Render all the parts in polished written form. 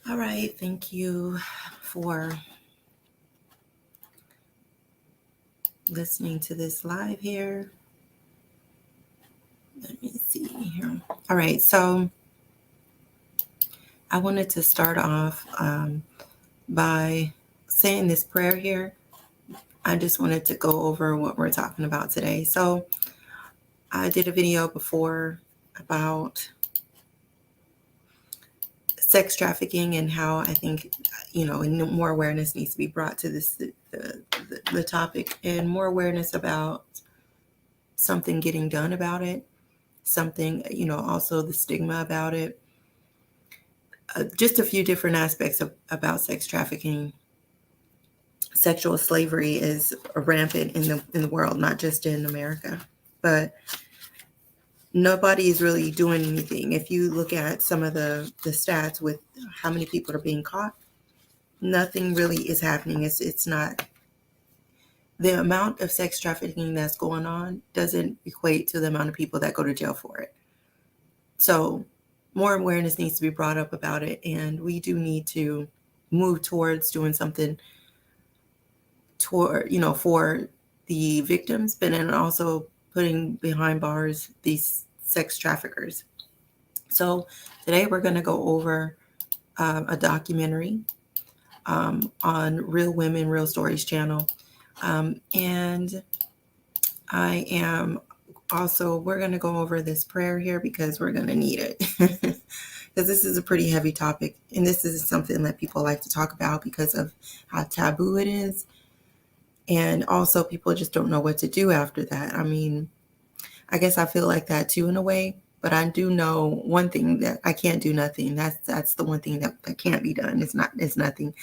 All right, thank you for listening to this live here. Let me see here. All right, so I wanted to start off by saying this prayer here. I just wanted to go over what we're talking about today. So I did a video before about sex trafficking and how I think, more awareness needs to be brought to this the topic, and more awareness about something getting done about it, something, also the stigma about it. Just a few different aspects about sex trafficking. Sexual slavery is rampant in the world, not just in America, but nobody is really doing anything. If you look at some of the stats with how many people are being caught, nothing really is happening. It's not, the amount of sex trafficking that's going on doesn't equate to the amount of people that go to jail for it. So more awareness needs to be brought up about it, and we do need to move towards doing something for the victims, but then also putting behind bars these sex traffickers. So today we're going to go over a documentary on Real Women, Real Stories channel. And I am also, we're going to go over this prayer here because we're going to need it. Because this is a pretty heavy topic. And this is something that people like to talk about because of how taboo it is. And also people just don't know what to do after that. I mean, I guess I feel like that too in a way, but I do know one thing, that I can't do nothing. That's the one thing that can't be done. It's nothing.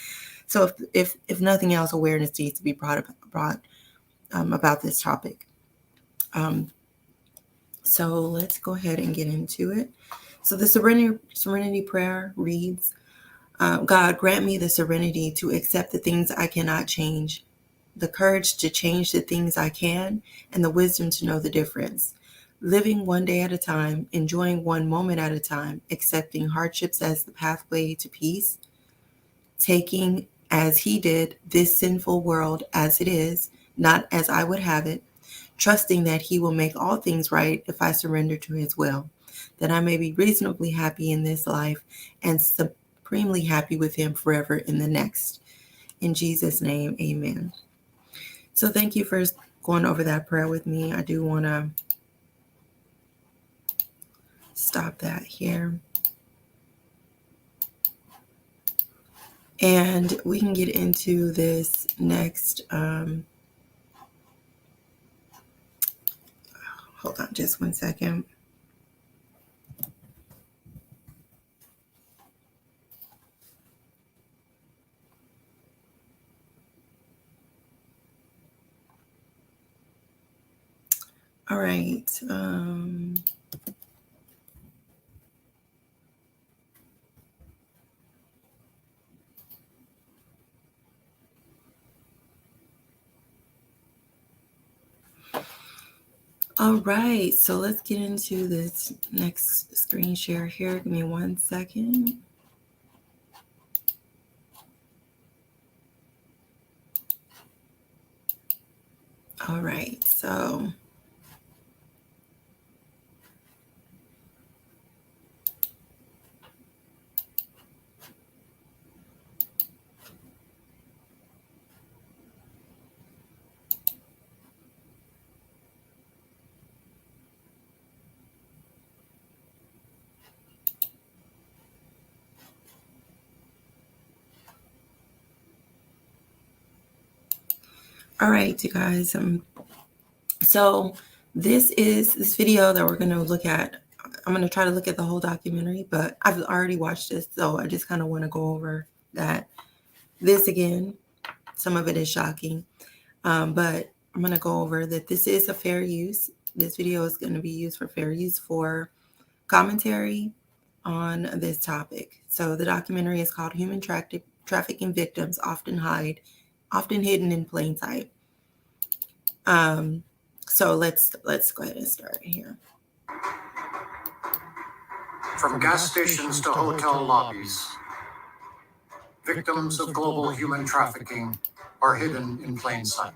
So if nothing else, awareness needs to be brought about this topic. So let's go ahead and get into it. So the serenity prayer reads, God, grant me the serenity to accept the things I cannot change, the courage to change the things I can, and the wisdom to know the difference. Living one day at a time, enjoying one moment at a time, accepting hardships as the pathway to peace, taking, as he did, this sinful world as it is, not as I would have it, trusting that he will make all things right if I surrender to his will, that I may be reasonably happy in this life and supremely happy with him forever in the next. In Jesus' name, amen. So thank you for going over that prayer with me. I do want to stop that here. And we can get into this next. Hold on just 1 second. All right. All right, so let's get into this next screen share here. Give me 1 second. All right, so all right, you guys. So this video that we're going to look at. I'm going to try to look at the whole documentary, but I've already watched this, so I just kind of want to go over that. This again, some of it is shocking, but I'm going to go over that this is a fair use. This video is going to be used for fair use for commentary on this topic. So the documentary is called Human Trafficking Victims Often Hidden in Plain Sight. So let's go ahead and start here. From gas stations to hotel lobbies, victims of global human trafficking are hidden in plain sight.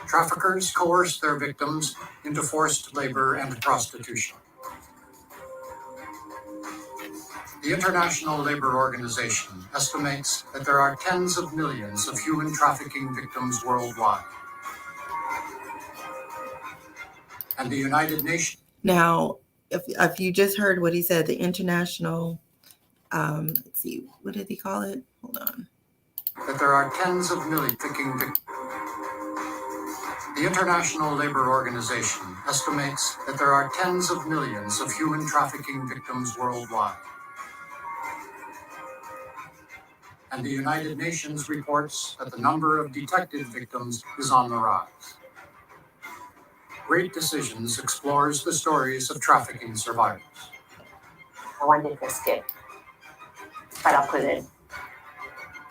Traffickers coerce their victims into forced labor and prostitution. The International Labor Organization estimates that there are tens of millions of human trafficking victims worldwide. And the United Nations. Now, if you just heard what he said, the international, let's see, what did he call it? Hold on. That there are tens of millions victims. The International Labor Organization estimates that there are tens of millions of human trafficking victims worldwide. And the United Nations reports that the number of detected victims is on the rise. Great Decisions explores the stories of trafficking survivors. I wanted to risk it, but I'll put it in.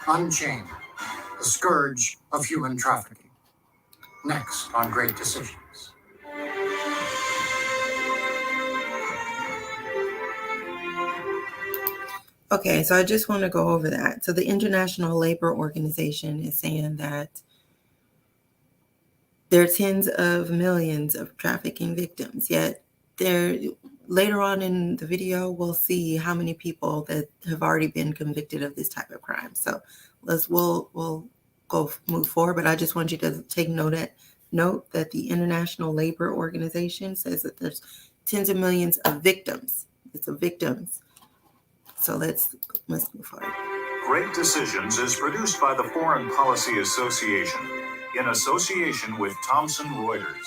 Unchained, the scourge of human trafficking. Next on Great Decisions. Okay, so I just want to go over that. So the International Labor Organization is saying that there are tens of millions of trafficking victims, yet later on in the video, we'll see how many people that have already been convicted of this type of crime. So we'll move forward, but I just want you to take note that the International Labor Organization says that there's tens of millions of victims. It's of victims. So let's move forward. Great Decisions is produced by the Foreign Policy Association in association with Thomson Reuters.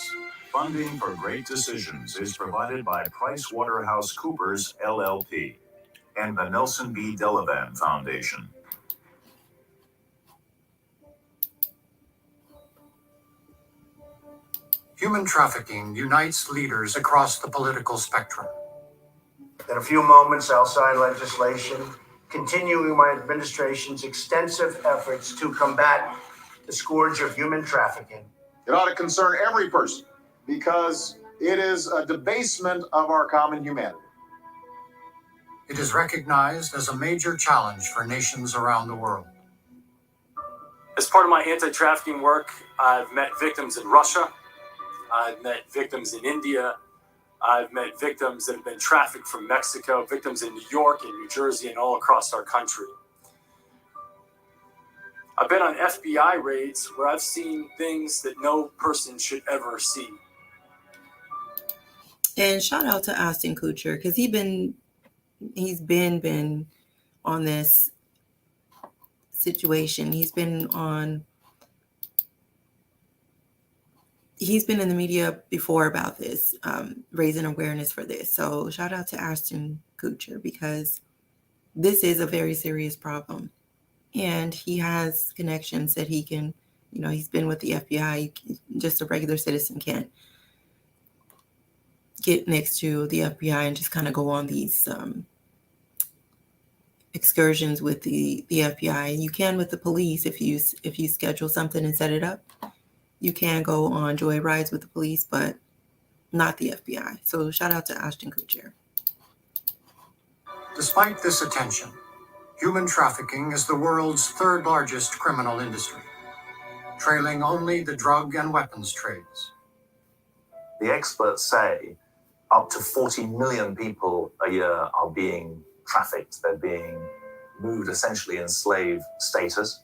Funding for Great Decisions is provided by PricewaterhouseCoopers LLP and the Nelson B. Delavan Foundation. Human trafficking unites leaders across the political spectrum. In a few moments, I'll sign legislation continuing my administration's extensive efforts to combat the scourge of human trafficking. It ought to concern every person because it is a debasement of our common humanity. It is recognized as a major challenge for nations around the world. As part of my anti-trafficking work, I've met victims in Russia. I've met victims in India. I've met victims that have been trafficked from Mexico, victims in New York and New Jersey and all across our country. I've been on FBI raids where I've seen things that no person should ever see. And shout out to Ashton Kutcher, because he's been on this situation. He's been in the media before about this, raising awareness for this. So shout out to Ashton Kutcher, because this is a very serious problem. And he has connections that he can, he's been with the FBI. Just a regular citizen can't get next to the FBI and just kind of go on these excursions with the FBI. And you can with the police if you schedule something and set it up. You can go on joy rides with the police, but not the FBI. So shout out to Ashton Kutcher. Despite this attention, human trafficking is the world's third largest criminal industry, trailing only the drug and weapons trades. The experts say up to 40 million people a year are being trafficked. They're being moved essentially in slave status.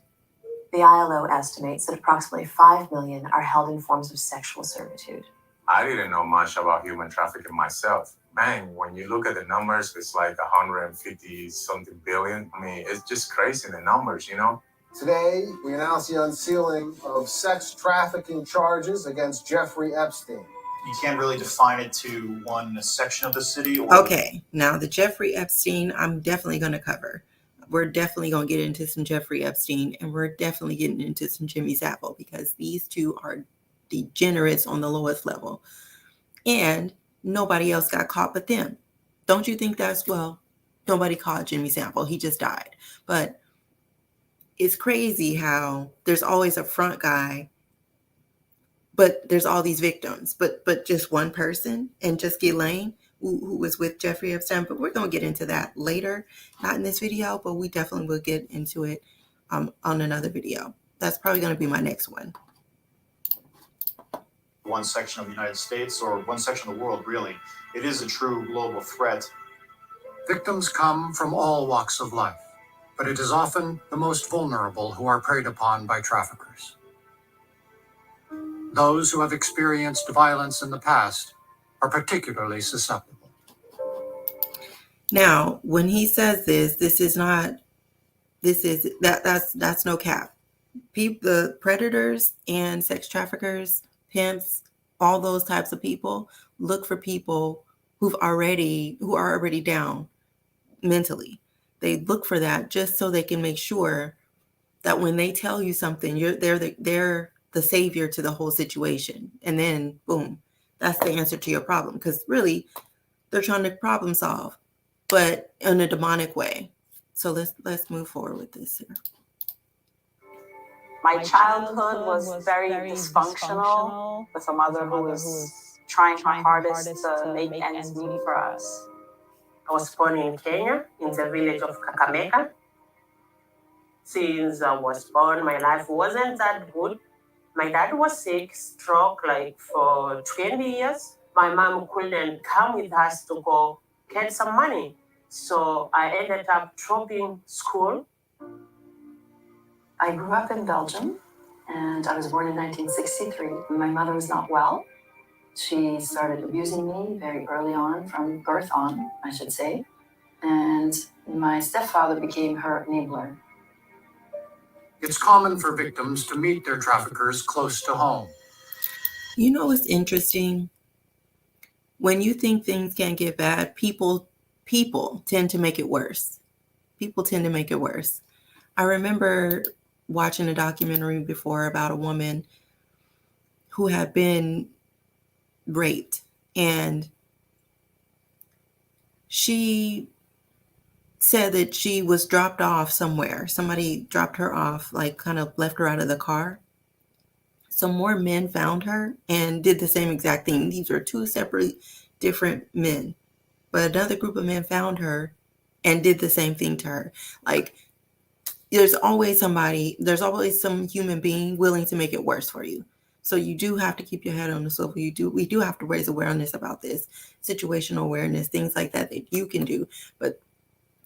The ILO estimates that approximately 5 million are held in forms of sexual servitude. I didn't know much about human trafficking myself. Man, when you look at the numbers, it's like 150 something billion. I mean, it's just crazy, the numbers, you know? Today, we announce the unsealing of sex trafficking charges against Jeffrey Epstein. You can't really define it to one section of the city. Or Okay, now the Jeffrey Epstein, I'm definitely going to cover. We're definitely going to get into some Jeffrey Epstein, and we're definitely getting into some Jimmy Savile, because these two are degenerates on the lowest level. And nobody else got caught but them. Don't you think that's, well, nobody caught Jimmy Savile. He just died. But it's crazy how there's always a front guy, but there's all these victims, but just one person, and just Ghislaine, who was with Jeffrey Epstein. But we're going to get into that later, not in this video, but we definitely will get into it on another video. That's probably going to be my next one. one section of the United States or one section of the world, really. It is a true global threat. Victims come from all walks of life, but it is often the most vulnerable who are preyed upon by traffickers. Those who have experienced violence in the past are particularly susceptible. Now, when he says this, that's no cap. The predators and sex traffickers, pimps, all those types of people look for people who are already down mentally. They look for that just so they can make sure that when they tell you something, they're the savior to the whole situation. And then boom, that's the answer to your problem. Because really, they're trying to problem solve, but in a demonic way. So let's move forward with this here. My childhood was very dysfunctional, with a mother who was trying her hardest to make ends meet for us. I was born in Kenya, in the village of Kakamega. Since I was born, my life wasn't that good. My dad was sick, stroke, for 20 years. My mom couldn't come with us to go get some money. So I ended up dropping school. I grew up in Belgium, and I was born in 1963. My mother was not well. She started abusing me very early on, from birth on, I should say. And my stepfather became her enabler. It's common for victims to meet their traffickers close to home. You know what's interesting? When you think things can't get bad, people tend to make it worse. People tend to make it worse. I remember watching a documentary before about a woman who had been raped, and she said that she was dropped off somewhere. Somebody dropped her off, kind of left her out of the car. Some more men found her and did the same exact thing. These were two separate, different men. But another group of men found her and did the same thing to her. There's always some human being willing to make it worse for you. So you do have to keep your head on the swivel. We do have to raise awareness about this, situational awareness, things like that you can do. But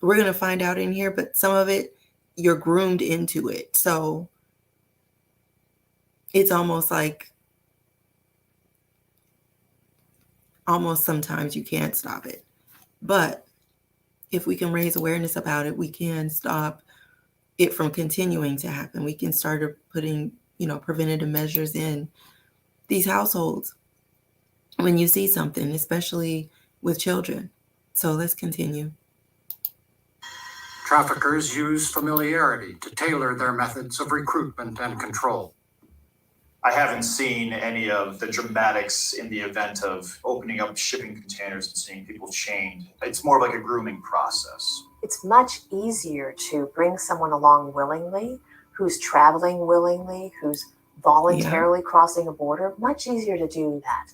we're going to find out in here, but some of it, you're groomed into it. So it's almost sometimes you can't stop it. But if we can raise awareness about it, we can stop it from continuing to happen. We can start putting, preventative measures in these households when you see something, especially with children. So let's continue. Traffickers use familiarity to tailor their methods of recruitment and control. I haven't seen any of the dramatics in the event of opening up shipping containers and seeing people chained. It's more like a grooming process. It's much easier to bring someone along willingly, who's traveling willingly, who's voluntarily crossing a border, much easier to do that.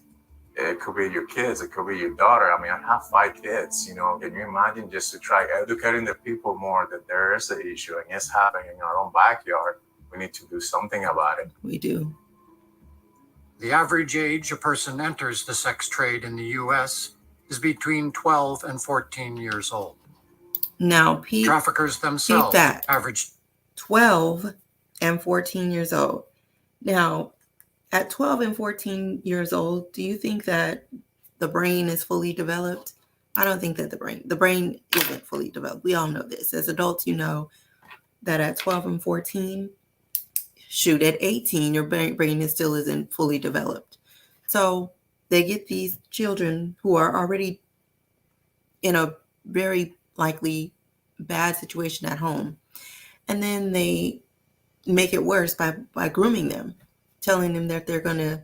It could be your kids, it could be your daughter. I mean, I have 5 kids, you know. Can you imagine just to try educating the people more that there is an issue and it's happening in our own backyard? We need to do something about it. We do. The average age a person enters the sex trade in the U.S. is between 12 and 14 years old. Now, traffickers themselves that. average 12 and 14 years old. Now, at 12 and 14 years old, do you think that the brain is fully developed? I don't think that the brain isn't fully developed. We all know this. As adults, you know that at 12 and 14, shoot, at 18, your brain still isn't fully developed. So they get these children who are already in a very likely bad situation at home. And then they make it worse by grooming them, telling them that they're going to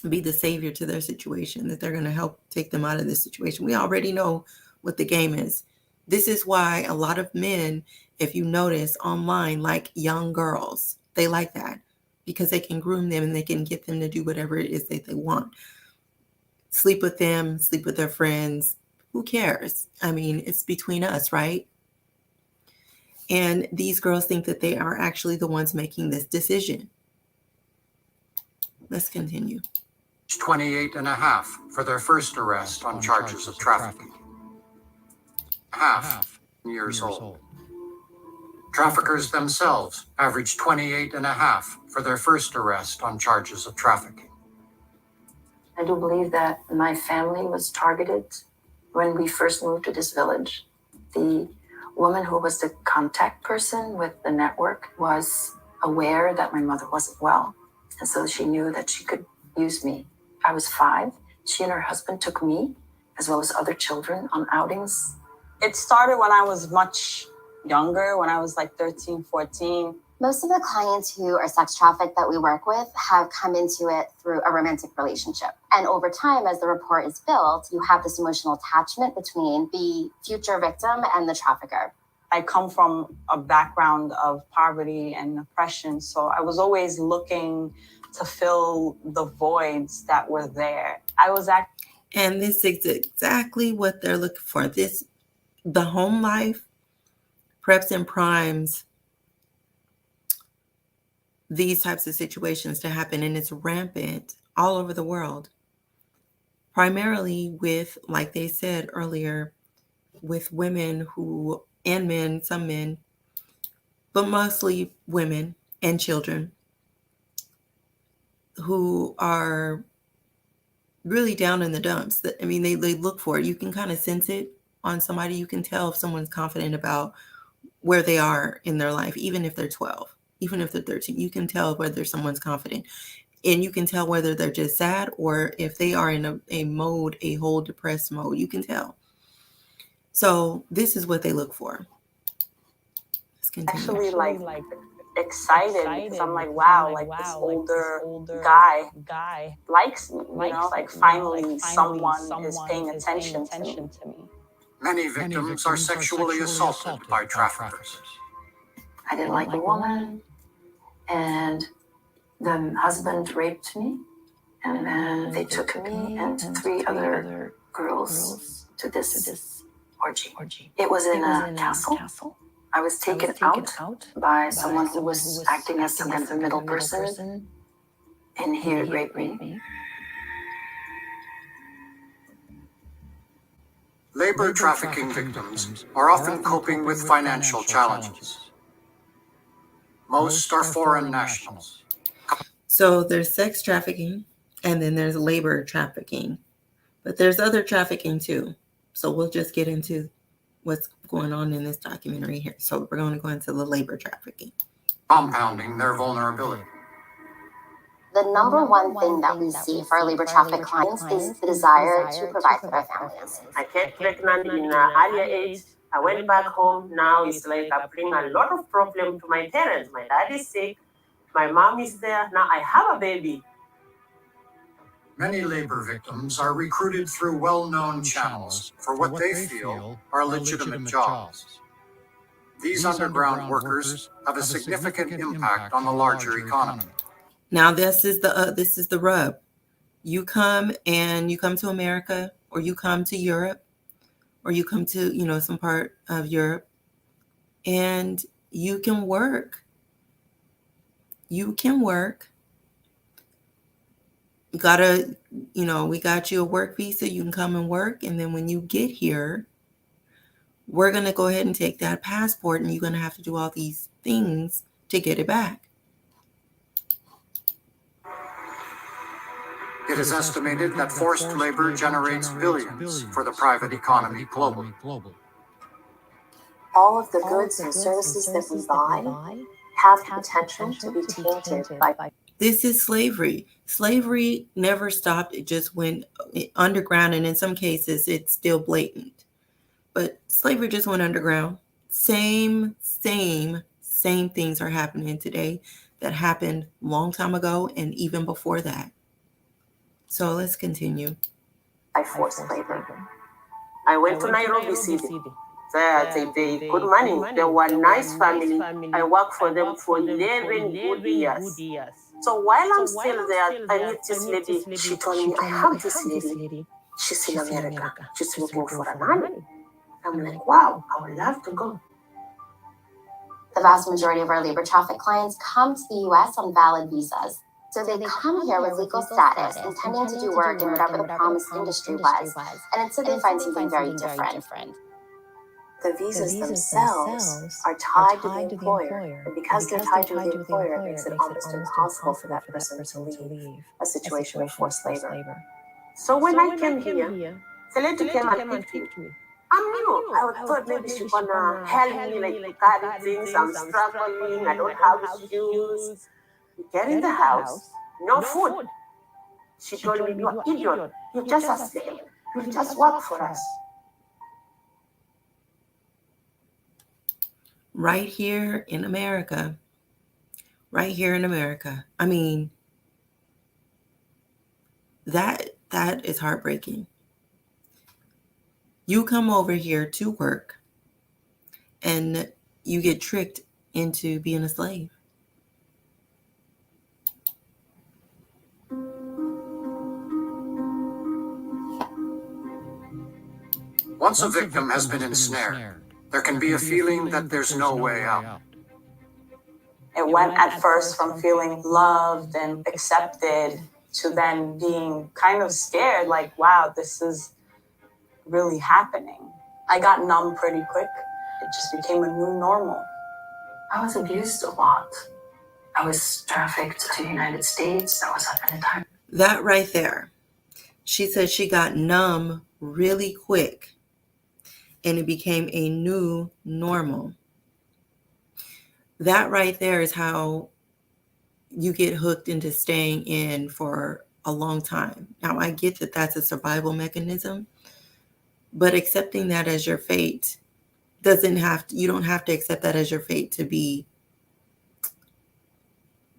be the savior to their situation, that they're going to help take them out of this situation. We already know what the game is. This is why a lot of men, if you notice online, like young girls. They like that because they can groom them and they can get them to do whatever it is that they want. Sleep with them, sleep with their friends. Who cares? I mean, it's between us, right? And these girls think that they are actually the ones making this decision. Let's continue. 28 and a half for their first arrest on charges of trafficking. Half years old. Traffickers themselves average 28 and a half for their first arrest on charges of trafficking. I do believe that my family was targeted when we first moved to this village. The woman who was the contact person with the network was aware that my mother wasn't well. And so she knew that she could use me. I was 5. She and her husband took me, as well as other children, on outings. It started when I was much younger, when I was like 13, 14. Most of the clients who are sex trafficked that we work with have come into it through a romantic relationship. And over time, as the rapport is built, you have this emotional attachment between the future victim and the trafficker. I come from a background of poverty and oppression, so I was always looking to fill the voids that were there. And this is exactly what they're looking for. The home life preps and primes these types of situations to happen, and it's rampant all over the world. Primarily with, like they said earlier, with women and men, some men, but mostly women and children who are really down in the dumps. I mean, they look for it. You can kind of sense it on somebody. You can tell if someone's confident about where they are in their life, even if they're 12, even if they're 13. You can tell whether someone's confident. And you can tell whether they're just sad or if they are in a whole depressed mode. You can tell. So this is what they look for. Let's continue. Actually, like excited because I'm like, wow, like this older guy likes me, you know, like finally someone is paying attention to me. Many victims are sexually assaulted by traffickers. I didn't like the woman, and the husband raped me, and then they took me and 3 other girls to this orgy. It was in a castle. I was taken out by someone who was acting as some kind of a middle person, and he raped me. Labor trafficking victims are often coping with financial challenges. Most are foreign nationals. So there's sex trafficking, and then there's labor trafficking. But there's other trafficking too. So we'll just get into what's going on in this documentary here. So we're going to go into the labor trafficking. Compounding their vulnerability. The number one thing that we see for our labor traffic clients is the desire to provide for their families. I get pregnant in an earlier age. I went back home. Now it's like I bring a lot of problem to my parents. My dad is sick. My mom is there. Now I have a baby. Many labor victims are recruited through well-known channels for what they feel are legitimate jobs. These underground workers have a significant impact on the larger economy. Now this is the rub. You come to America, or you come to Europe, or you come to, some part of Europe, and you can work. You can work. We got you a work visa. You can come and work. And then when you get here, we're going to go ahead and take that passport, and you're going to have to do all these things to get it back. It is estimated that forced labor generates billions for the private economy globally. All of the goods and services that we buy have the potential to be tainted by. This is slavery. Slavery never stopped. It just went underground, and in some cases, it's still blatant. But slavery just went underground. Same things are happening today that happened a long time ago and even before that. So let's continue. By forced labor. I went to Nairobi City. There they pay good money. They were a nice family. I worked for them for 11 good years. So while I'm still there, I meet this lady. She told me, I have this lady. She's in America. She's looking for a nanny. I'm like, wow, I would love to go. The vast majority of our labor traffic clients come to the US on valid visas. So they come here with legal status, intending to do work in whatever the promised industry was, and instead they find something very different. The visas themselves are tied to the employer, and because they're tied to the employer, it makes it almost impossible for that person to leave a situation of forced labor. So when I came here, the lady came and picked me. I'm new. I thought maybe she's gonna help me, like to carry things. I'm struggling. I don't have shoes. We get in the house, no food. She told me, you're an idiot. You're just a slave. You just work for us. Right here in America. Right here in America. I mean, that is heartbreaking. You come over here to work, and you get tricked into being a slave. Once a victim has been ensnared, there can be a feeling that there's no way out. It went at first from feeling loved and accepted to then being kind of scared, like, wow, this is really happening. I got numb pretty quick. It just became a new normal. I was abused a lot. I was trafficked to the United States. That was at an entire. That right there. She said she got numb really quick, and it became a new normal. That right there is how you get hooked into staying in for a long time. Now, I get that that's a survival mechanism, but accepting that as your fate you don't have to accept that as your fate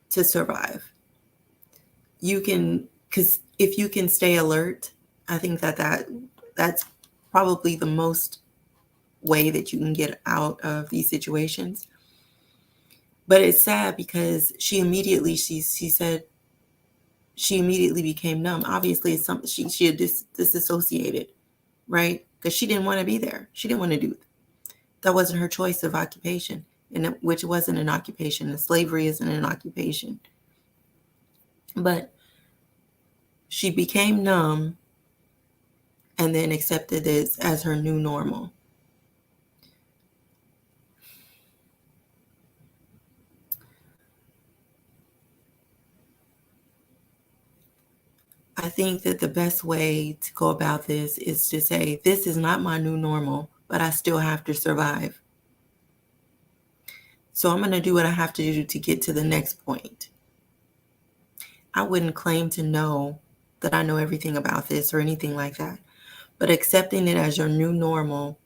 to survive. You can, because if you can stay alert, I think that's probably the most way that you can get out of these situations. But it's sad because she said she immediately became numb. Obviously, it's something she had disassociated, right? Because she didn't want to be there. She didn't want to do it. That wasn't her choice of occupation, and which wasn't an occupation. And slavery isn't an occupation. But she became numb and then accepted this as her new normal. I think that the best way to go about this is to say, this is not my new normal, but I still have to survive. So I'm going to do what I have to do to get to the next point. I wouldn't claim to know that I know everything about this or anything like that, but accepting it as your new normal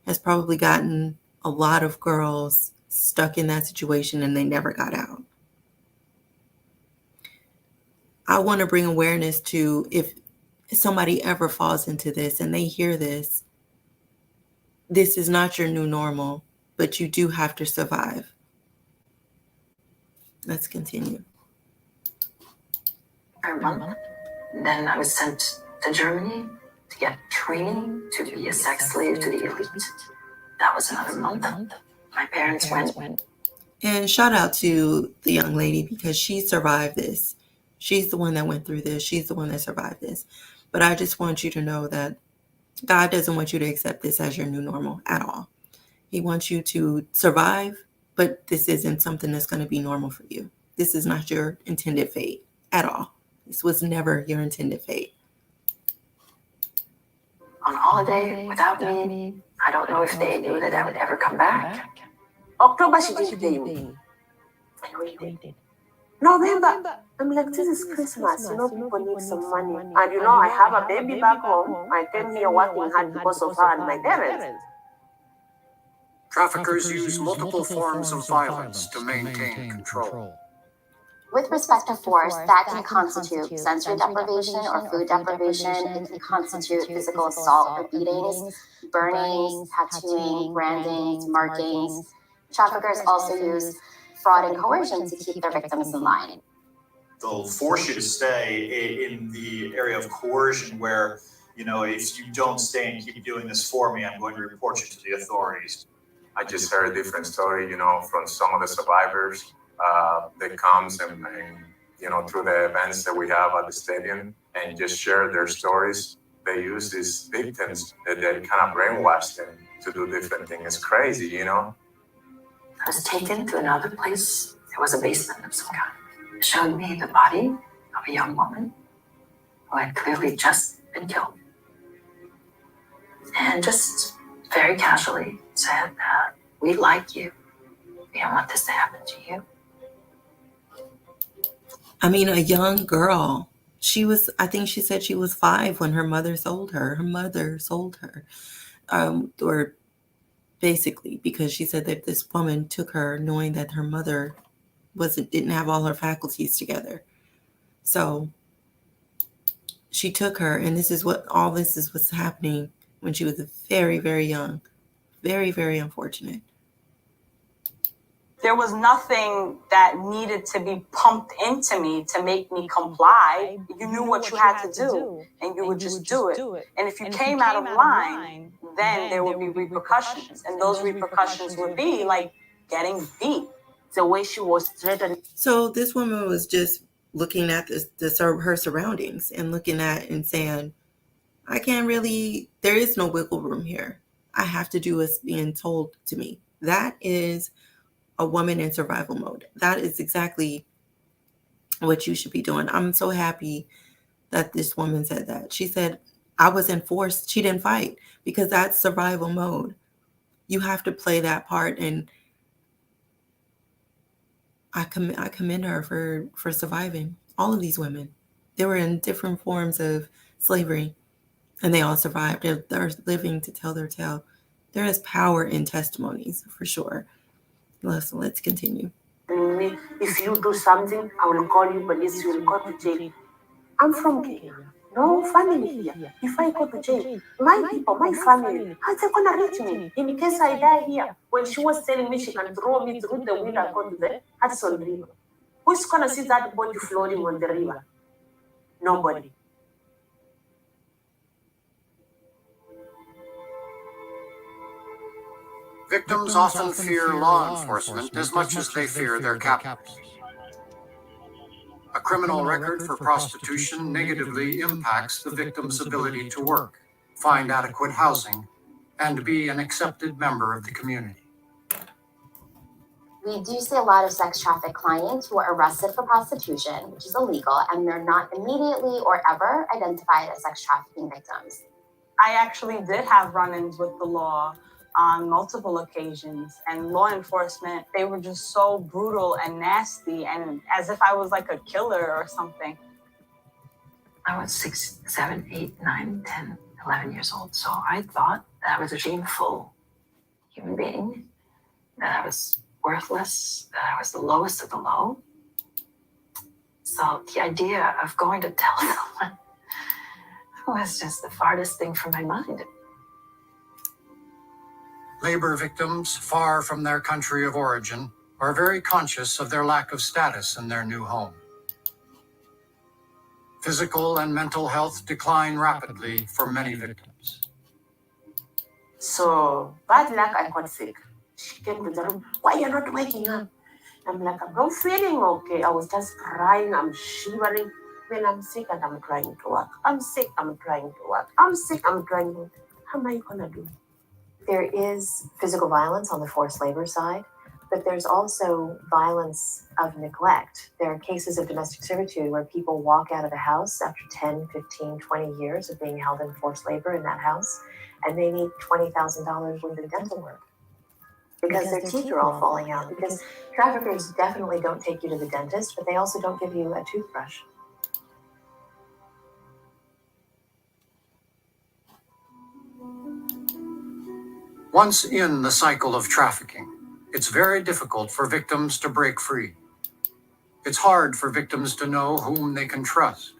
has probably gotten a lot of girls stuck in that situation and they never got out. I want to bring awareness to, if somebody ever falls into this and they hear this, this is not your new normal, but you do have to survive. Let's continue. for a month. Then I was sent to Germany to get training to be a sex slave to the elite. That was another month. My parents went. And shout out to the young lady because she survived this. She's the one that went through this. She's the one that survived this. But I just want you to know that God doesn't want you to accept this as your new normal at all. He wants you to survive, but this isn't something that's going to be normal for you. This is not your intended fate at all. This was never your intended fate. On holiday without me. I don't know if they knew that I would ever come back. October, she didn't pay me. I waited. November, I'm like, this is Christmas. You know, people need some money. And you know, I have a baby back home. I came here working hard because of her and my parents. Traffickers use multiple forms of violence to maintain control. With respect to force, that can constitute sensory deprivation or food deprivation. It can constitute physical assault or beatings, burnings, tattooing, brandings, markings. Traffickers also use fraud and coercion to keep their victims in line. They'll force you to stay in the area of coercion where, you know, if you don't stay and keep doing this for me, I'm going to report you to the authorities. I just heard a different story, you know, from some of the survivors that comes and, you know, through the events that we have at the stadium and just share their stories. They use these victims that they kind of brainwash them to do different things. It's crazy, you know. I was taken to another place. It was a basement of some kind. It showed me the body of a young woman who had clearly just been killed. And just very casually said that we like you. We don't want this to happen to you. I mean, a young girl. I think she said she was 5 when her mother sold her. Her mother sold her. Or basically, because she said that this woman took her knowing that her mother didn't have all her faculties together. So she took her, and this is what's happening when she was very, very young. Very, very unfortunate. There was nothing that needed to be pumped into me to make me comply. You knew what you had to do, and you would just do it. And if you came out of line, then there would be repercussions. And those repercussions would be like getting beat. The way she was threatened. So this woman was just looking at her surroundings and looking at and saying, there is no wiggle room here. I have to do what's being told to me. That is a woman in survival mode. That is exactly what you should be doing. I'm so happy that this woman said that. She said, I wasn't forced. She didn't fight because that's survival mode. You have to play that part. And I commend her for surviving. All of these women, they were in different forms of slavery and they all survived. They're living to tell their tale. There is power in testimonies for sure. Let's continue. If you do something, I will call you police, you will go to jail. I'm from Kenya. No family here. If I go to jail, my people, my family, how they gonna reach me in case I die here? When she was telling me she can throw me through the window and go to the Hudson River. Who's gonna see that body floating on the river? Nobody. Victims often fear law enforcement as much as they fear their captors. A criminal record for prostitution negatively impacts the victim's ability to work, find adequate housing, and be an accepted member of the community. We do see a lot of sex traffic clients who are arrested for prostitution, which is illegal, and they're not immediately or ever identified as sex trafficking victims. I actually did have run-ins with the law on multiple occasions, and law enforcement, they were just so brutal and nasty, and as if I was like a killer or something. I was 6, 7, 8, 9, 10, 11 years old, so I thought that I was a shameful human being, that I was worthless, that I was the lowest of the low. So the idea of going to tell someone was just the farthest thing from my mind. Labor victims, far from their country of origin, are very conscious of their lack of status in their new home. Physical and mental health decline rapidly for many victims. So, bad luck, I got sick. She came to the room, why are you not waking up? I'm like, I'm not feeling okay. I was just crying, I'm shivering. When I'm sick and I'm trying to work. I'm sick, I'm trying to work. I'm sick, I'm trying to work. How am I gonna do? There is physical violence on the forced labor side, but there's also violence of neglect. There are cases of domestic servitude where people walk out of the house after 10, 15, 20 years of being held in forced labor in that house, and they need $20,000 worth of dental work because their teeth are all falling out. Because traffickers definitely don't take you to the dentist, but they also don't give you a toothbrush. Once in the cycle of trafficking, it's very difficult for victims to break free. It's hard for victims to know whom they can trust.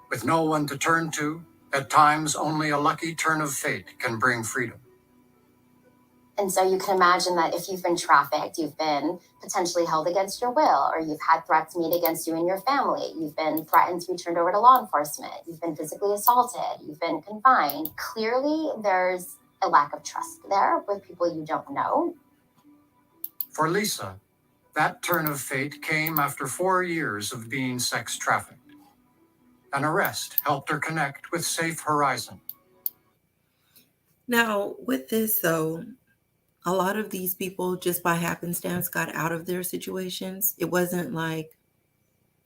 With no one to turn to, at times only a lucky turn of fate can bring freedom. And so you can imagine that if you've been trafficked, you've been potentially held against your will, or you've had threats made against you and your family. You've been threatened to be turned over to law enforcement. You've been physically assaulted. You've been confined. Clearly, there's a lack of trust there with people you don't know. For Lisa, that turn of fate came after 4 years of being sex trafficked. An arrest helped her connect with Safe Horizon. Now, with this, though, a lot of these people just by happenstance got out of their situations. It wasn't like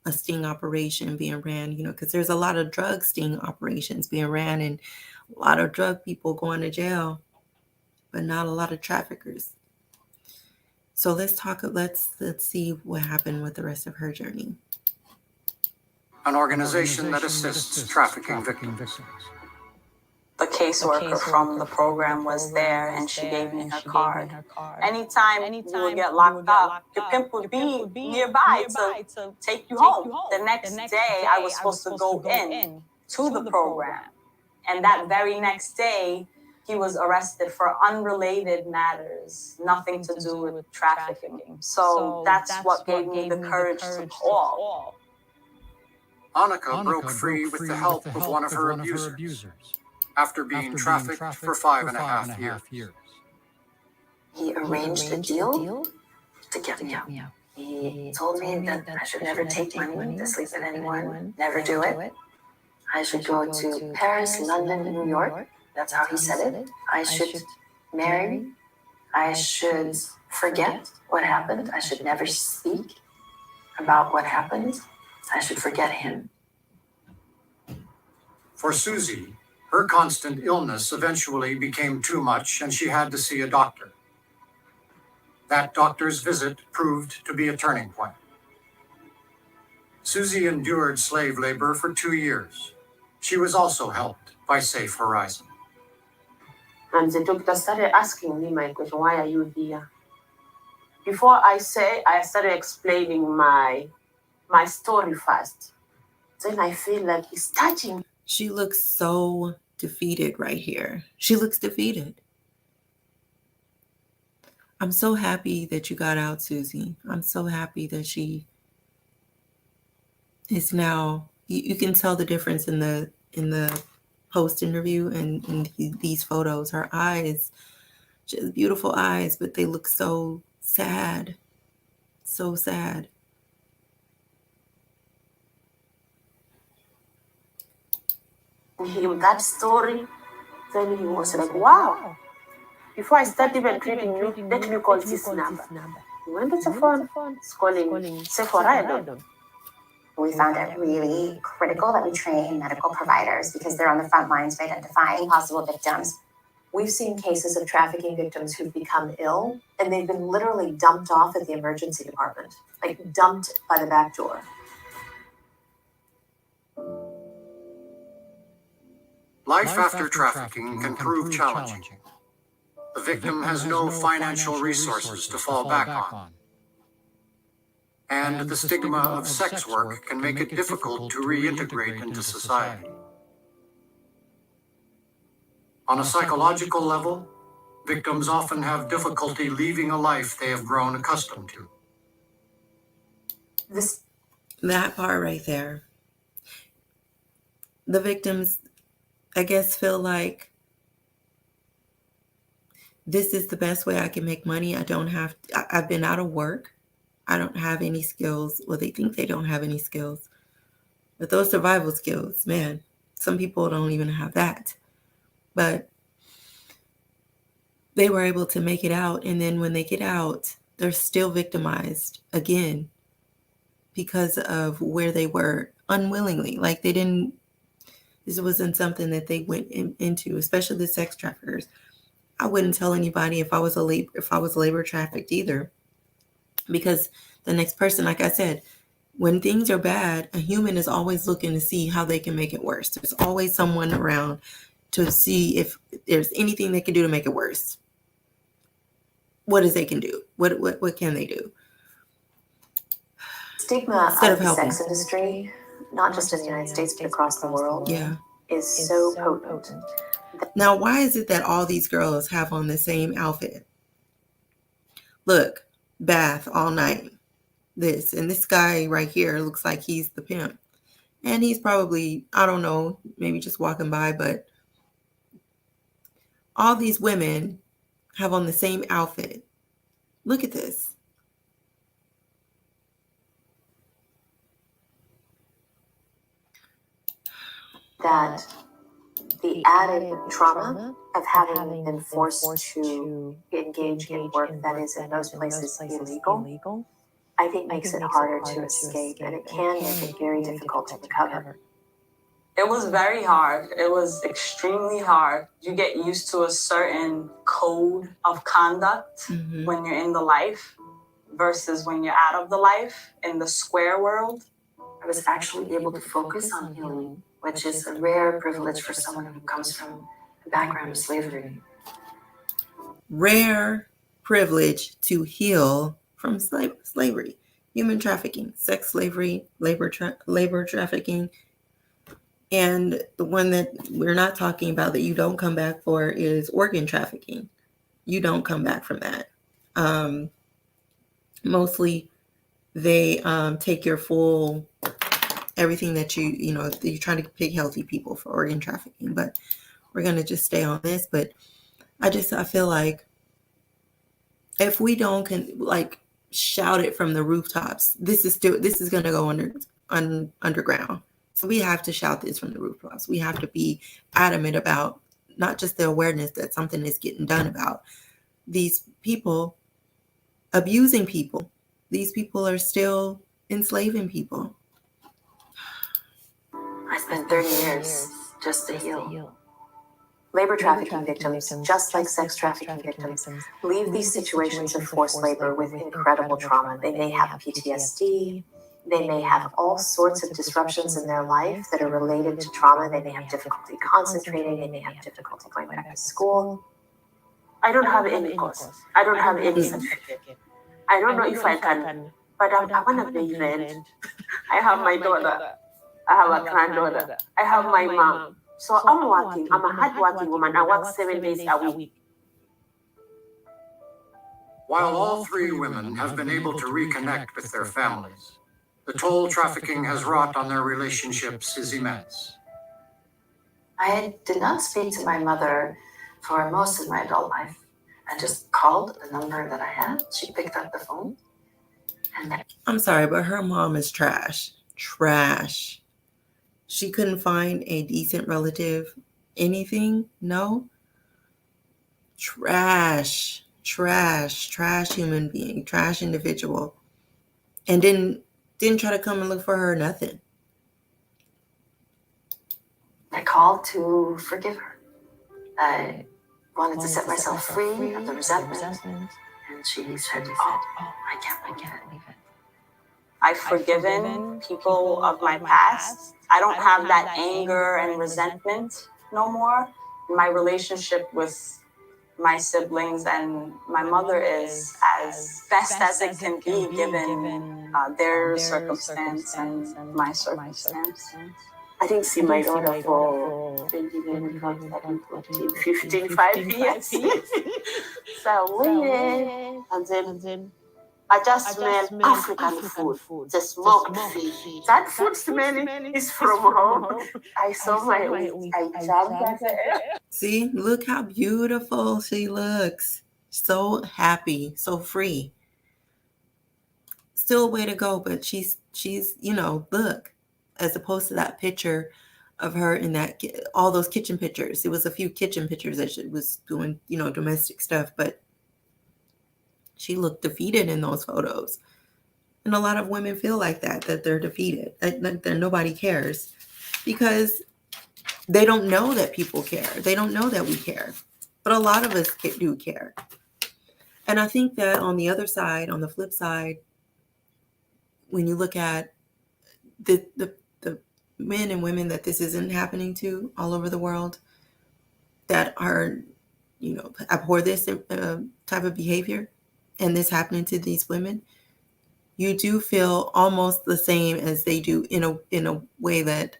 a sting operation being ran, because there's a lot of drug sting operations being ran and a lot of drug people going to jail, but not a lot of traffickers. So let's see what happened with the rest of her journey. An organization that assists trafficking victims. The caseworker from the program was there and she gave me her card. Anytime you would get locked up, your pimp would be nearby to take you home. The next day, I was supposed to go in to the program. And that very next day, he was arrested for unrelated matters, nothing to do with trafficking. So that's what gave me the courage to call. Annika broke free with the help of one of her abusers. After being trafficked for 5.5 years. He arranged a deal to get me out. He told me that I should never take money to sleep with anyone, never do it. I should go to Paris, London, New York. That's how he said it. I should marry. I should forget what happened. I should never speak about what happened. I should forget him. For Susie, her constant illness eventually became too much and she had to see a doctor. That doctor's visit proved to be a turning point. Susie endured slave labor for 2 years. She was also helped by Safe Horizon. And the doctor started asking me my question, why are you here? Before I started explaining my story first. Then I feel like it's touching. She looks so defeated right here. She looks defeated. I'm so happy that you got out, Susie. I'm so happy that she is now, you can tell the difference in the post interview and in these photos. Her eyes, she has beautiful eyes, but they look so sad. So sad. Him that story, then he was like, wow. Before I start even treating you, let me call this number. He went to the phone, he's calling Safe Horizon. We found it really critical that we train medical providers because they're on the front lines of identifying possible victims. We've seen cases of trafficking victims who've become ill and they've been literally dumped off at the emergency department, like dumped by the back door. Life after trafficking can prove challenging. The victim has no financial resources to fall back on. And the stigma of sex work can make it difficult to reintegrate into society. On a psychological level, victims often have difficulty leaving a life they have grown accustomed to. That part right there. the victims, I guess, feel like this is the best way I can make money. I've been out of work. I don't have any skills. Well, they think they don't have any skills. But those survival skills, man, some people don't even have that. But they were able to make it out. And then when they get out, they're still victimized again because of where they were unwillingly. Like this wasn't something that they went into, especially the sex traffickers. I wouldn't tell anybody if I was labor trafficked either, because the next person, like I said, when things are bad, a human is always looking to see how they can make it worse. There's always someone around to see if there's anything they can do to make it worse. What is they can do? What can they do? Stigma of the sex industry, not just in the United States, but across the world, is so potent. Now, why is it that all these girls have on the same outfit? Look, bath all night. This and this guy right here looks like he's the pimp. And he's probably, I don't know, maybe just walking by, but all these women have on the same outfit. Look at this. That the added trauma of having been forced to engage in work that is in most places illegal, I think makes it harder to escape, and it can make it very difficult to recover. It was very hard. It was extremely hard. You get used to a certain code of conduct when you're in the life versus when you're out of the life in the square world. I was actually able to focus on healing, which is a rare privilege for someone who comes from a background of slavery. Rare privilege to heal from slavery, human trafficking, sex slavery, labor trafficking. And the one that we're not talking about that you don't come back for is organ trafficking. You don't come back from that. Mostly they take your full, everything that you're trying to pick healthy people for organ trafficking. But we're going to just stay on this. But I feel like if we don't shout it from the rooftops, this is going to go underground. So we have to shout this from the rooftops. We have to be adamant about not just the awareness that something is getting done about these people abusing people. These people are still enslaving people. I spent 30 years just to heal. Labor trafficking victims, just like sex trafficking victims, leave these situations of forced labor with incredible trauma. They may have PTSD. They may have all sorts of disruptions in their life that are related to trauma. They may have difficulty concentrating. They may have difficulty going back to school. I don't have any course. I don't have any certificate. I don't know if I can, but I want to pay rent. I have my daughter. I have a granddaughter. I have my mom. So I'm working. I'm a hard-working woman. I work 7 days a week. While all three women have been able to reconnect with their families, the toll trafficking has wrought on their relationships is immense. I did not speak to my mother for most of my adult life. I just called the number that I had. She picked up the phone. And I'm sorry, but her mom is trash. Trash. She couldn't find a decent relative. Anything? No? Trash. Trash human being. Trash individual. And didn't try to come and look for her or nothing. I called to forgive her. I wanted to set myself free of the resentment. And she said, oh, I can't believe it. I've forgiven people of my past. I don't have that anger and resentment no more. My relationship with my siblings and my mother is as best as it can be given their circumstance and my circumstance. I didn't see my daughter for 15, 5 years. So, and then I just smell African food, the smoked fish. That food smell is from home. I saw my wings. I jumped at the air. See, look how beautiful she looks. So happy, so free. Still a way to go, but she's look, as opposed to that picture of her in that, all those kitchen pictures. It was a few kitchen pictures that she was doing, domestic stuff, but she looked defeated in those photos. And a lot of women feel like that they're defeated, that nobody cares, because they don't know that people care. They don't know that we care. But a lot of us do care. And I think that on the other side, on the flip side, when you look at the men and women that this isn't happening to all over the world, that are, abhor this type of behavior, and this happening to these women, you do feel almost the same as they do in a way that,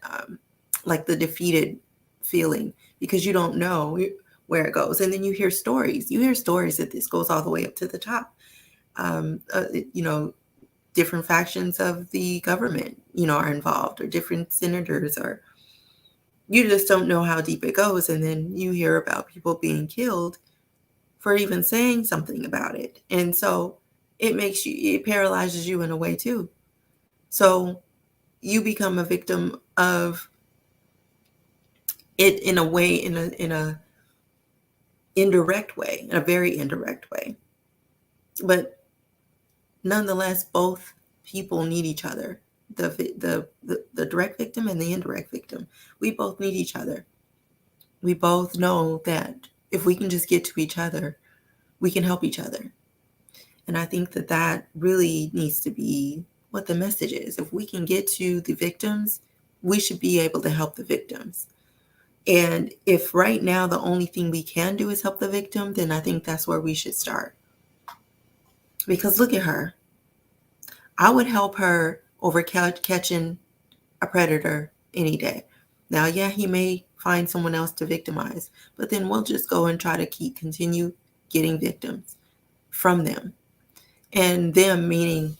like the defeated feeling, because you don't know where it goes. And then you hear stories. That this goes all the way up to the top. Different factions of the government, are involved, or different senators, or you just don't know how deep it goes. And then you hear about people being killed for even saying something about it. And so it paralyzes you in a way too. So you become a victim of it in a way, in a indirect way, in a very indirect way. But nonetheless, both people need each other. The direct victim and the indirect victim. We both need each other. We both know that if we can just get to each other, we can help each other. And I think that really needs to be what the message is. If we can get to the victims, we should be able to help the victims. And if right now the only thing we can do is help the victim, then I think that's where we should start. Because look at her. I would help her over catching a predator any day. Now, yeah, he may find someone else to victimize, but then we'll just go and try to continue getting victims from them. And them meaning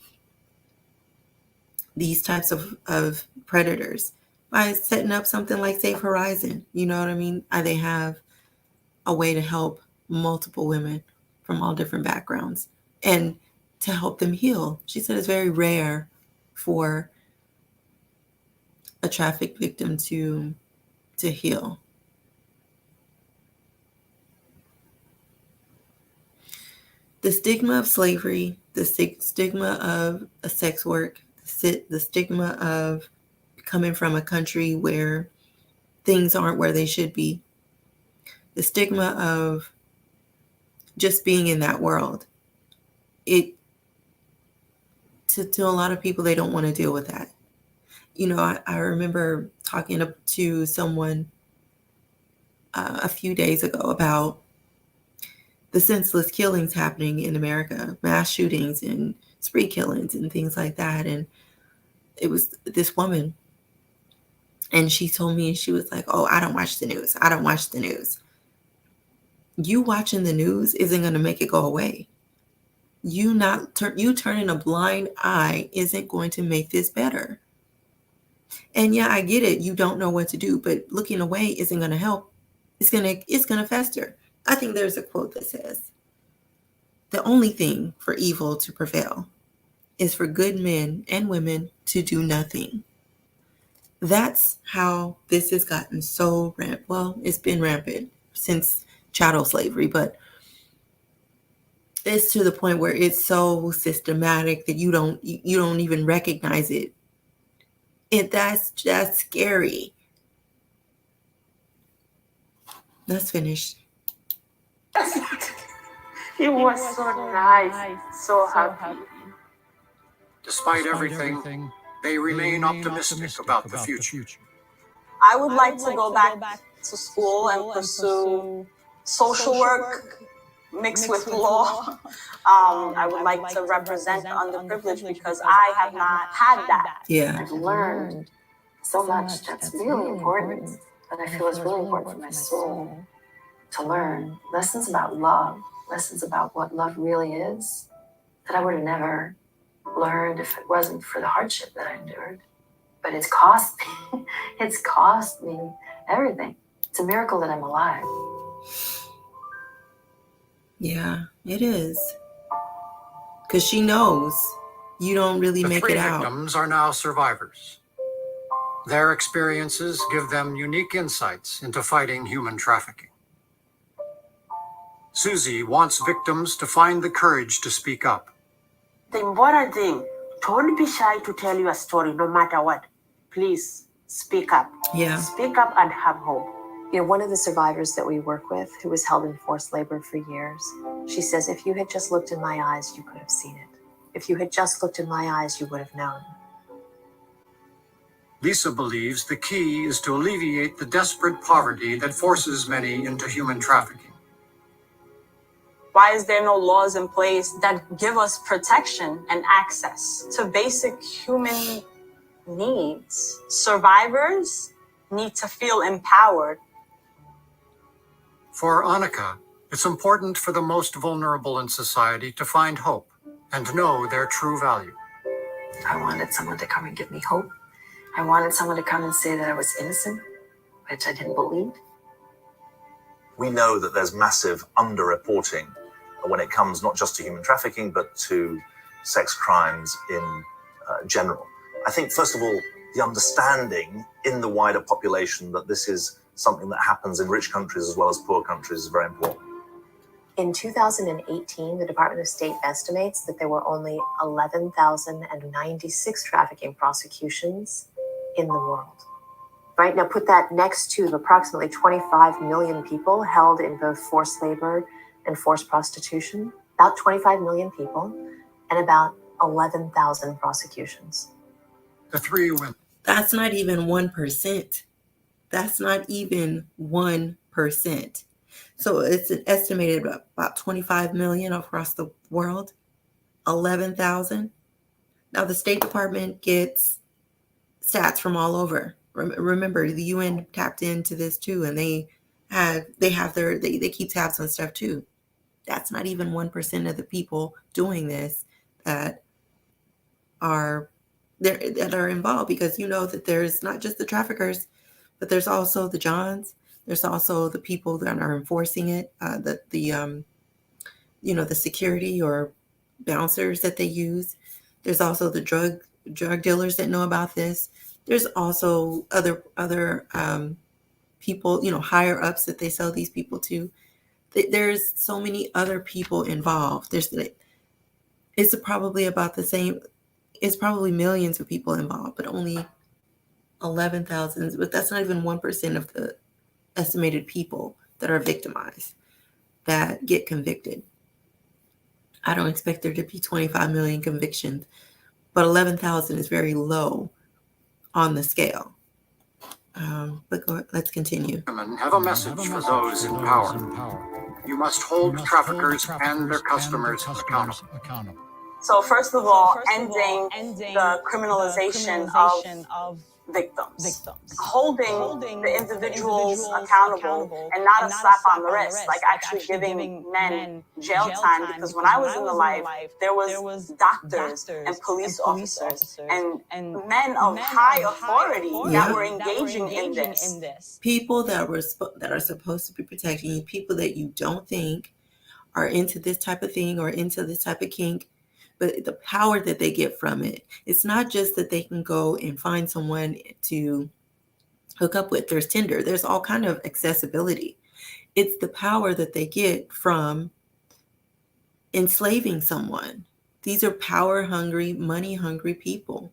these types of predators, by setting up something like Safe Horizon. You know what I mean? They have a way to help multiple women from all different backgrounds and to help them heal. She said it's very rare for a trafficked victim to heal. The stigma of slavery, the stigma of sex work, the stigma of coming from a country where things aren't where they should be, the stigma of just being in that world. To a lot of people, they don't want to deal with that. I remember talking to someone a few days ago about the senseless killings happening in America, mass shootings and spree killings and things like that. And it was this woman, and she told me, she was like, "Oh, I don't watch the news. I don't watch the news." You watching the news isn't going to make it go away. You turning a blind eye isn't going to make this better. And yeah, I get it. You don't know what to do, but looking away isn't going to help. It's going to fester. I think there's a quote that says, "The only thing for evil to prevail is for good men and women to do nothing." That's how this has gotten so rampant. Well, it's been rampant since chattel slavery, but it's to the point where it's so systematic that you don't even recognize it. That's scary. That's finished. He was so nice, so happy. Despite everything, they remain optimistic about the future. I would like to go back to school and pursue social work mixed with law. I would like to represent the underprivileged because I have not had that. Yeah. I've learned so much that's really important, that I feel is really important for my soul to learn. Lessons about love, lessons about what love really is, that I would have never learned if it wasn't for the hardship that I endured. But it's cost me, it's cost me everything. It's a miracle that I'm alive. Yeah, it is. Because she knows you don't really make it out. The 3 victims are now survivors. Their experiences give them unique insights into fighting human trafficking. Susie wants victims to find the courage to speak up. The important thing, don't be shy to tell your story no matter what. Please speak up. Yeah. Speak up and have hope. You know, one of the survivors that we work with who was held in forced labor for years, she says, if you had just looked in my eyes, you could have seen it. If you had just looked in my eyes, you would have known. Lisa believes the key is to alleviate the desperate poverty that forces many into human trafficking. Why is there no laws in place that give us protection and access to basic human needs? Survivors need to feel empowered. For Annika, it's important for the most vulnerable in society to find hope and know their true value. I wanted someone to come and give me hope. I wanted someone to come and say that I was innocent, which I didn't believe. We know that there's massive underreporting when it comes not just to human trafficking, but to sex crimes in general. I think, first of all, the understanding in the wider population that this is something that happens in rich countries as well as poor countries is very important. In 2018, the Department of State estimates that there were only 11,096 trafficking prosecutions in the world. Right now, put that next to the approximately 25 million people held in both forced labor and forced prostitution, about 25 million people, and about 11,000 prosecutions. The 3 women. That's not even 1%. That's not even 1%. So it's an estimated about 25 million across the world, 11,000. Now the State Department gets stats from all over. Remember, the UN tapped into this too, and they keep tabs on stuff too. That's not even 1% of the people doing this that are involved, because you know that there's not just the traffickers, but there's also the Johns. There's also the people that are enforcing it, the security or bouncers that they use. There's also the drug dealers that know about this. There's also other people, higher ups that they sell these people to. There's so many other people involved. It's probably about the same. It's probably millions of people involved, but only 11,000. But that's not even 1% of the estimated people that are victimized that get convicted. I don't expect there to be 25 million convictions, but 11,000 is very low on the scale. But let's continue. Women have a message for those in power. You must hold traffickers and their customers accountable. So first of all, ending the criminalization of victims. Holding the individuals accountable and not a slap on the wrist, like actually giving men jail time. Because when I was in the life, there was doctors and police officers and men of high authority that were engaging in this. People that are supposed to be protecting you, people that you don't think are into this type of thing or into this type of kink. But the power that they get from it, it's not just that they can go and find someone to hook up with. There's Tinder. There's all kind of accessibility. It's the power that they get from enslaving someone. These are power-hungry, money-hungry people.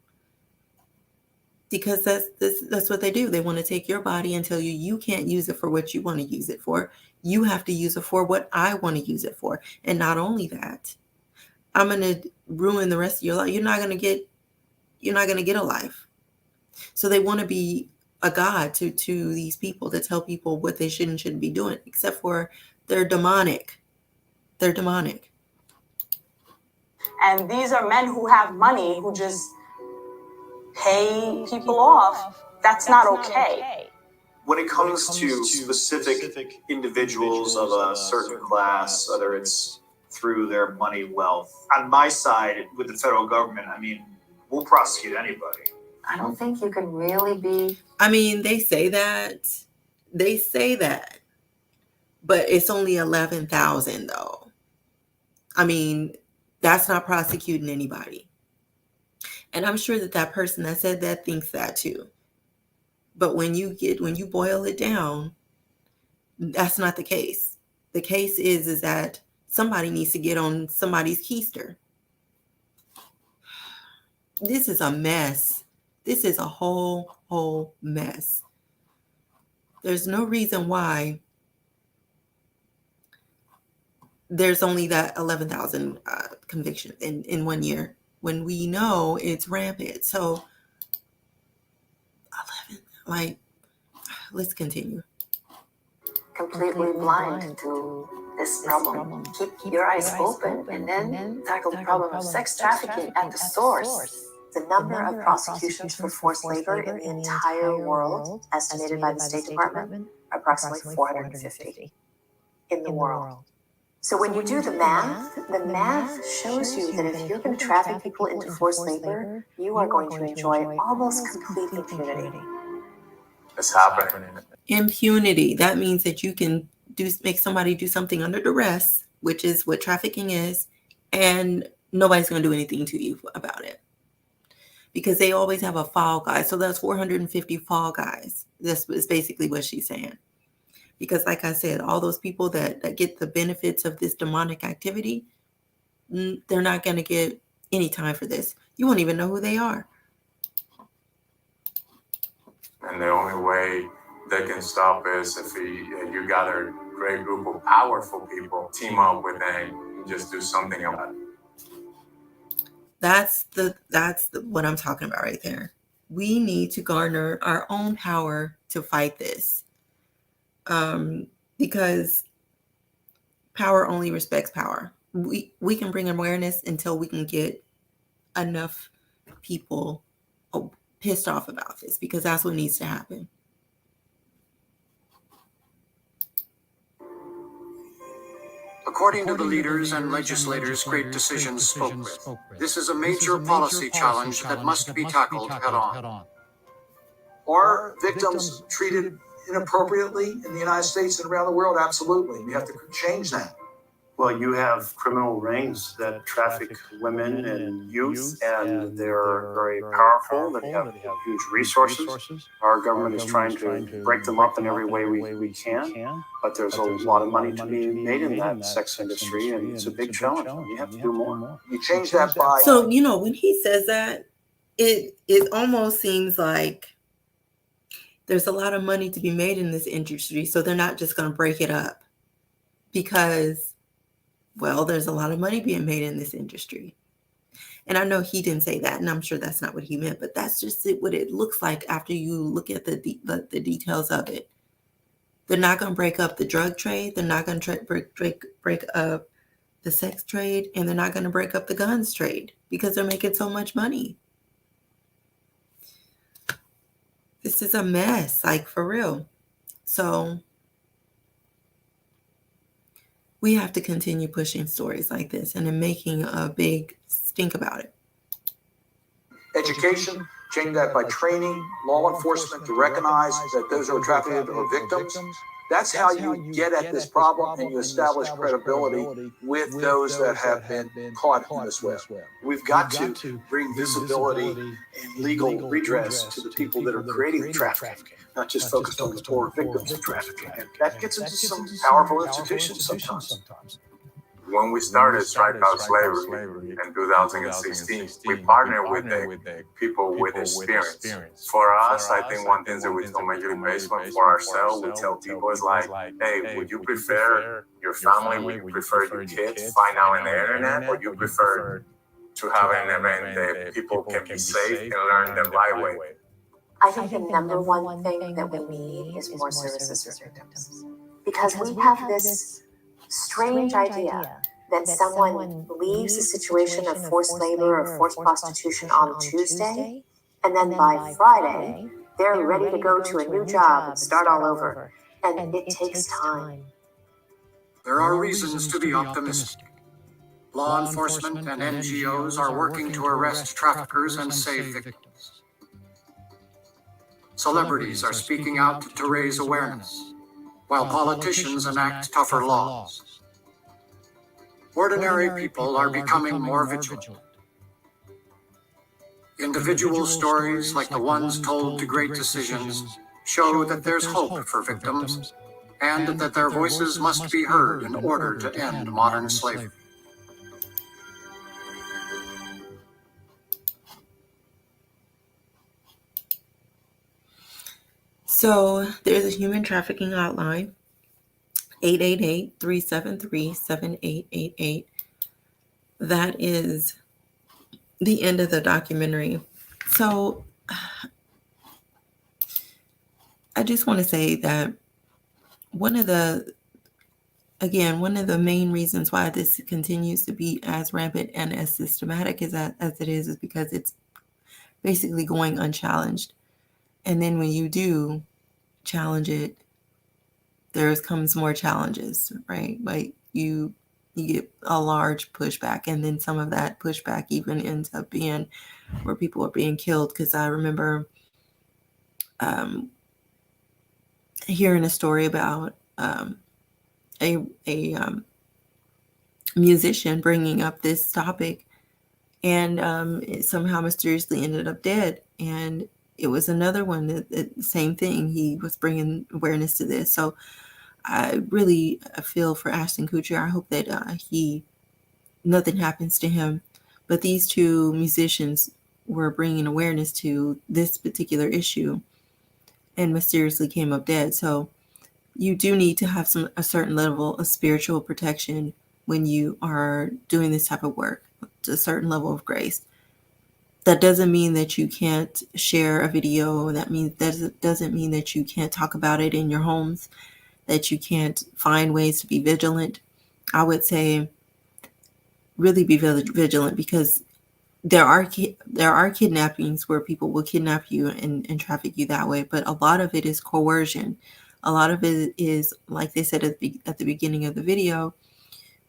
Because that's what they do. They want to take your body and tell you can't use it for what you want to use it for. You have to use it for what I want to use it for. And not only that, I'm going to ruin the rest of your life. You're not going to get a life. So they want to be a god to these people, to tell people what they should and shouldn't be doing, except for they're demonic. They're demonic. And these are men who have money, who just pay people off. That's not okay. When it comes to specific individuals of a certain class, whether it's through their money wealth. On my side, with the federal government, I mean, we'll prosecute anybody. I don't think you can really be. I mean, they say that. They say that. But it's only 11,000 though. I mean, that's not prosecuting anybody. And I'm sure that that person that said that thinks that too. But when you boil it down, that's not the case. The case is that somebody needs to get on somebody's keister. This is a mess. This is a whole mess. There's no reason why there's only that 11,000 convictions in 1 year when we know it's rampant. So 11, like, let's continue. Completely blind to this problem. Keep your eyes open and then tackle the problem of sex trafficking at the source. The number of prosecutions for forced labor in the entire world, estimated by the State Department, are approximately 450 in the world. So when you do the math shows you that if you're going to traffic people into forced labor, you are going to enjoy almost complete impunity. It's happening. Impunity. That means that you can make somebody do something under duress, which is what trafficking is, and nobody's going to do anything to you about it. Because they always have a fall guy. So that's 450 fall guys. This is basically what she's saying. Because like I said, all those people that get the benefits of this demonic activity, they're not going to get any time for this. You won't even know who they are. And the only way they can stop is if you gather a great group of powerful people, team up with them, and just do something about it. That's what I'm talking about right there. We need to garner our own power to fight this. Because power only respects power. We can bring awareness until we can get enough people pissed off about this, because that's what needs to happen. According to the leaders and legislators great decisions spoke with, this is a major policy challenge that must be tackled head on. Are victims treated inappropriately in the United States and around the world? Absolutely. We have to change that. Well, you have criminal rings that traffic women and youth, and they're very powerful, and have huge resources. Our government is trying to break them up in every way we can, but there's a lot of money to be made in that sex industry, and it's a big challenge. You have to do more. You change that by... So, when he says that, it almost seems like there's a lot of money to be made in this industry, so they're not just going to break it up because, well, there's a lot of money being made in this industry. And I know he didn't say that, and I'm sure that's not what he meant, but that's just what it looks like after you look at the details of it. They're not going to break up the drug trade. They're not going to break up the sex trade, and they're not going to break up the guns trade because they're making so much money. This is a mess, like for real. So we have to continue pushing stories like this and then making a big stink about it. Education, change that by training law enforcement to recognize that those who are trafficked are victims. That's how you get at this problem, and you establish credibility with those that have been caught in this web. We've got to bring visibility and legal redress to the people that are creating the trafficking, not just focused on the poor victims of trafficking. And that gets into some powerful institutions sometimes. When we started Strike Out Slavery in 2016, we partnered with the people with experience. For us, I think one thing that we told Major Basement for ourselves, we tell people is like, hey, would you prefer your family, would you prefer your kids find out on the internet, or you prefer to have an event that people can be safe and learn the right way? I think the number one thing that we need is more services for victims. Because we have this strange idea that someone leaves a situation of forced labor or forced prostitution on Tuesday, and then by Friday, they're ready to go to a new job and start all over. And it takes time. There are reasons to be optimistic. Law enforcement and NGOs are working to arrest traffickers and save victims. Celebrities are speaking out to raise awareness, while politicians enact tougher laws. Ordinary people are becoming more vigilant. Individual stories like the ones told to Great Decisions show that there's hope for victims and that their voices must be heard in order to end modern slavery. So there's a human trafficking hotline, 888-373-7888. That is the end of the documentary. So I just want to say that one of the main reasons why this continues to be as rampant and as systematic as it is because it's basically going unchallenged. And then when you do challenge it, there comes more challenges, right? Like you get a large pushback, and then some of that pushback even ends up being where people are being killed. Because I remember hearing a story about a musician bringing up this topic, and it somehow mysteriously ended up dead. And it was another one that same thing. He was bringing awareness to this. So I really feel for Ashton Kutcher. I hope that nothing happens to him. But these two musicians were bringing awareness to this particular issue and mysteriously came up dead. So you do need to have a certain level of spiritual protection when you are doing this type of work, a certain level of grace. That doesn't mean that you can't share a video. That doesn't mean that you can't talk about it in your homes, that you can't find ways to be vigilant. I would say really be vigilant, because there are kidnappings where people will kidnap you and traffic you that way. But a lot of it is coercion. A lot of it is, like they said at the beginning of the video,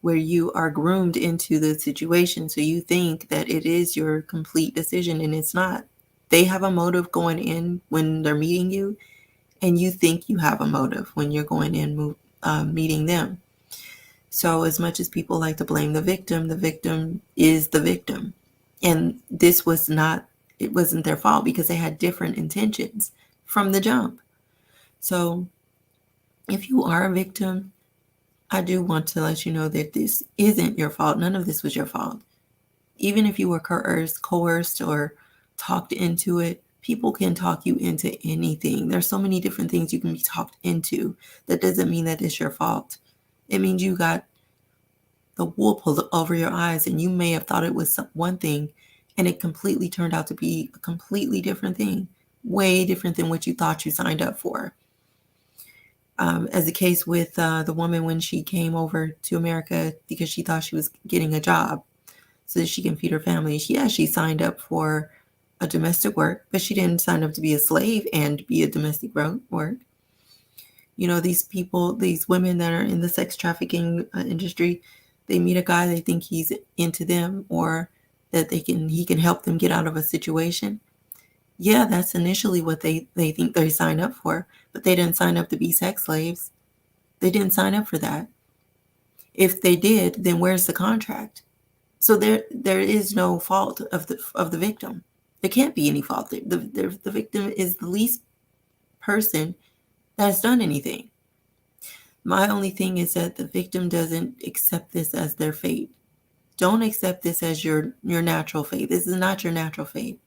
where you are groomed into the situation. So you think that it is your complete decision, and it's not. They have a motive going in when they're meeting you, and you think you have a motive when you're going in meeting them. So as much as people like to blame the victim is the victim. And it wasn't their fault, because they had different intentions from the jump. So if you are a victim, I do want to let you know that this isn't your fault. None of this was your fault. Even if you were coerced or talked into it, people can talk you into anything. There's so many different things you can be talked into. That doesn't mean that it's your fault. It means you got the wool pulled over your eyes, and you may have thought it was one thing, and it completely turned out to be a completely different thing, way different than what you thought you signed up for. As the case with the woman when she came over to America because she thought she was getting a job so that she can feed her family. She signed up for a domestic work, but she didn't sign up to be a slave and be a domestic work. You know, these women that are in the sex trafficking industry, they meet a guy, they think he's into them, or that he can help them get out of a situation. Yeah, that's initially what they think they signed up for, but they didn't sign up to be sex slaves. They didn't sign up for that. If they did, then where's the contract? So there is no fault of the victim. There can't be any fault. The victim is the least person that has done anything. My only thing is that the victim doesn't accept this as their fate. Don't accept this as your natural fate. This is not your natural fate.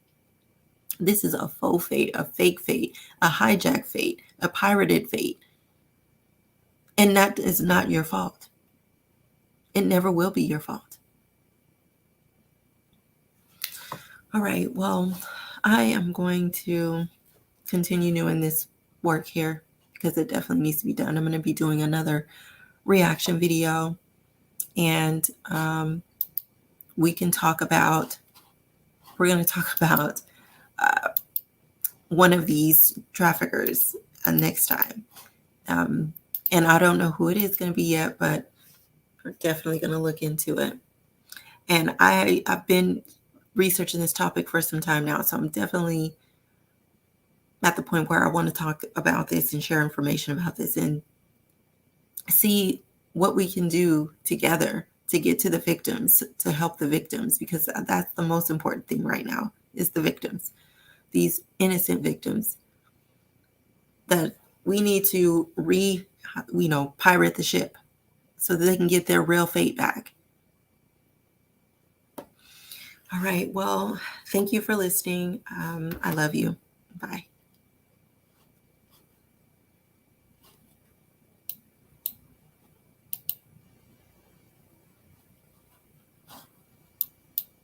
This is a faux fate, a fake fate, a hijacked fate, a pirated fate. And that is not your fault. It never will be your fault. All right, well, I am going to continue doing this work here because it definitely needs to be done. I'm going to be doing another reaction video, and we're going to talk about one of these traffickers next time. And I don't know who it is going to be yet, but we're definitely going to look into it. And I've been researching this topic for some time now, so I'm definitely at the point where I want to talk about this and share information about this and see what we can do together to get to the victims, to help the victims, because that's the most important thing right now, is the victims, these innocent victims that we need to pirate the ship so that they can get their real fate back. All right. Well, thank you for listening. I love you. Bye.